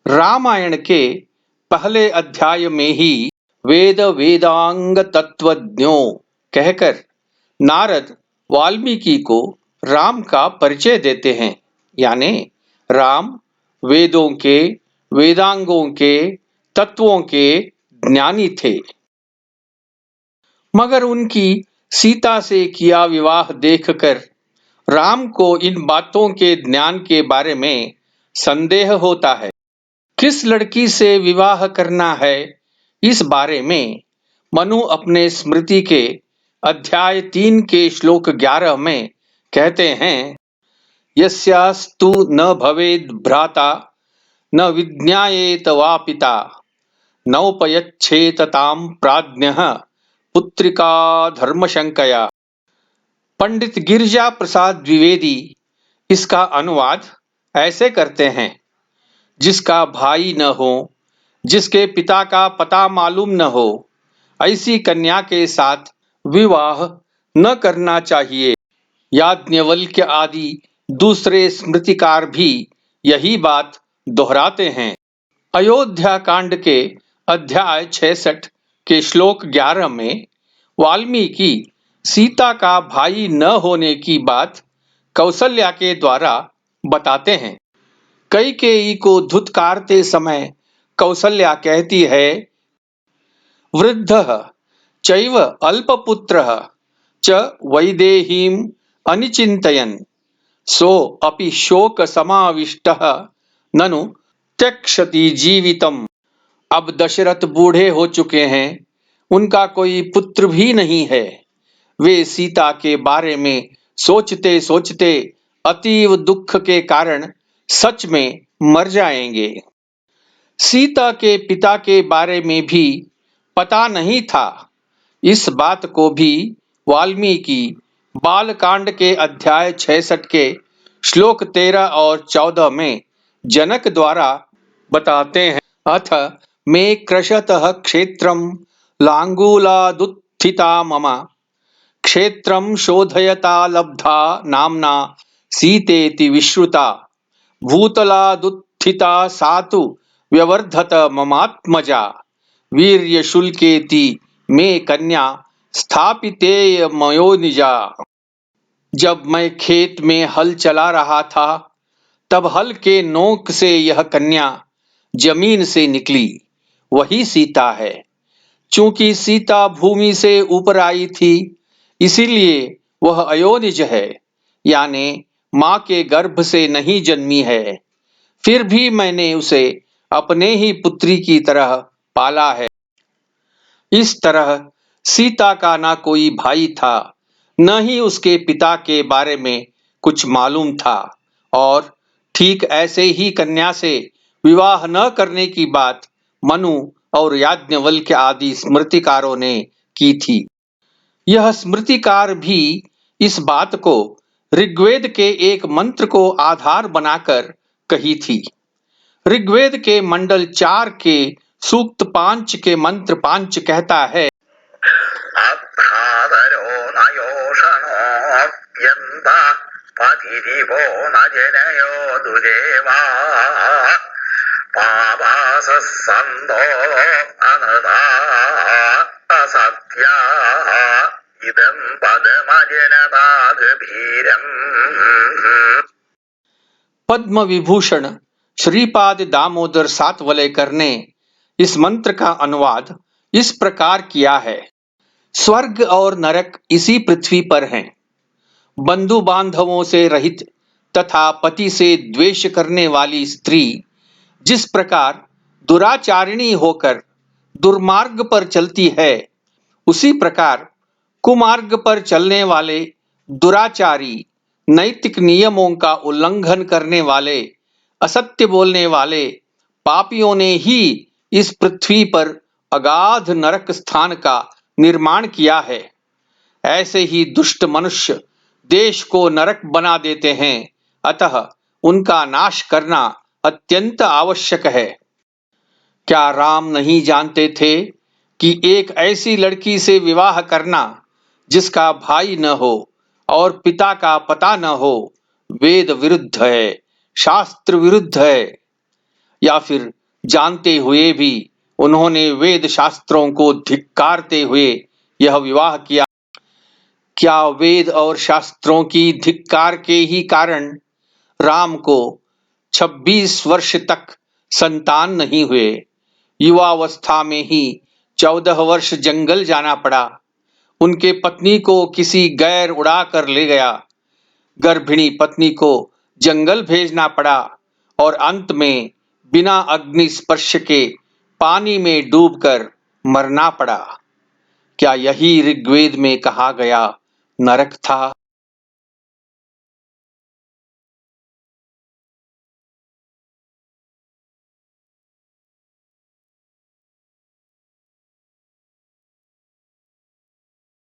रामायण के पहले अध्याय में ही वेद वेदांग तत्वज्ञों कहकर नारद वाल्मीकि को राम का परिचय देते हैं। यानी राम वेदों के, वेदांगों के, तत्वों के ज्ञानी थे। मगर उनकी सीता से किया विवाह देखकर राम को इन बातों के ज्ञान के बारे में संदेह होता है। किस लड़की से विवाह करना है, इस बारे में मनु अपने स्मृति के अध्याय 3 के श्लोक 11 में कहते हैं, यस्यास्तु न भवेद भ्राता न विज्ञायेत वा पिता नौपयच्छेत ताम प्राज्ञः पुत्रिका धर्मशंकया। पंडित गिरिजा प्रसाद द्विवेदी इसका अनुवाद ऐसे करते हैं, जिसका भाई न हो, जिसके पिता का पता मालूम न हो, ऐसी कन्या के साथ विवाह न करना चाहिए। याज्ञवल्क्य आदि दूसरे स्मृतिकार भी यही बात दोहराते हैं। अयोध्या कांड के अध्याय 66 के श्लोक 11 में वाल्मीकि सीता का भाई न होने की बात कौसल्या के द्वारा बताते हैं। कैकेयी को धुतकारते समय कौसल्या कहती है, वृद्धः चैव अल्पपुत्रः च वैदेहीं अनिचिन्तयन् सो अपि शोक समाविष्टः ननु त्यक्षति जीवितम्। अब दशरथ बूढ़े हो चुके हैं, उनका कोई पुत्र भी नहीं है। वे सीता के बारे में सोचते सोचते अतीव दुख के कारण सच में मर जाएंगे। सीता के पिता के बारे में भी पता नहीं था। इस बात को भी वाल्मीकि बालकांड के अध्याय 66 के श्लोक 13 और 14 में जनक द्वारा बताते हैं, अथ मे क्रशतः क्षेत्रं लांगूलादुत्थिता मम क्षेत्रं शोधयता लब्धा नाम्ना सीतेति विश्रुता भूतलादुत्थिता सातु व्यवर्धत ममात्मजा वीर्यशुल्केति मे कन्या स्थापितेय मयोनिजा। जब मैं खेत में हल चला रहा था, तब हल के नोक से यह कन्या जमीन से निकली, वही सीता है। चूंकि सीता भूमि से ऊपर आई थी, इसीलिए वह अयोनिज है, यानी माँ के गर्भ से नहीं जन्मी है। फिर भी मैंने उसे अपने ही पुत्री की तरह पाला है। इस तरह सीता का ना कोई भाई था, न ही उसके पिता के बारे में कुछ मालूम था, और ठीक ऐसे ही कन्या से विवाह न करने की बात मनु और याज्ञवल्क्य आदि स्मृतिकारों ने की थी। यह स्मृतिकार भी इस बात को ऋग्वेद के एक मंत्र को आधार बनाकर कही थी। ऋग्वेद के मंडल 4 के सूक्त 5 के मंत्र 5 कहता है, पद्म विभूषण श्रीपाद दामोदर सातवलेकर ने इस मंत्र का अनुवाद इस प्रकार किया है, स्वर्ग और नरक इसी पृथ्वी पर हैं। बंधु बांधवों से रहित तथा पति से द्वेष करने वाली स्त्री जिस प्रकार दुराचारिणी होकर दुर्मार्ग पर चलती है, उसी प्रकार कुमार्ग पर चलने वाले दुराचारी, नैतिक नियमों का उल्लंघन करने वाले, असत्य बोलने वाले पापियों ने ही इस पृथ्वी पर अगाध नरक स्थान का निर्माण किया है। ऐसे ही दुष्ट मनुष्य देश को नरक बना देते हैं, अतः उनका नाश करना अत्यंत आवश्यक है। क्या राम नहीं जानते थे कि एक ऐसी लड़की से विवाह करना जिसका भाई न हो और पिता का पता न हो, वेद विरुद्ध है, शास्त्र विरुद्ध है। या फिर जानते हुए भी उन्होंने वेद शास्त्रों को धिक्कारते हुए यह विवाह किया? क्या वेद और शास्त्रों की धिक्कार के ही कारण राम को 26 वर्ष तक संतान नहीं हुए? युवावस्था में ही 14 वर्ष जंगल जाना पड़ा। उनके पत्नी को किसी गैर उड़ा कर ले गया। गर्भिणी पत्नी को जंगल भेजना पड़ा और अंत में बिना अग्नि स्पर्श के पानी में डूबकर मरना पड़ा। क्या यही ऋग्वेद में कहा गया नरक था?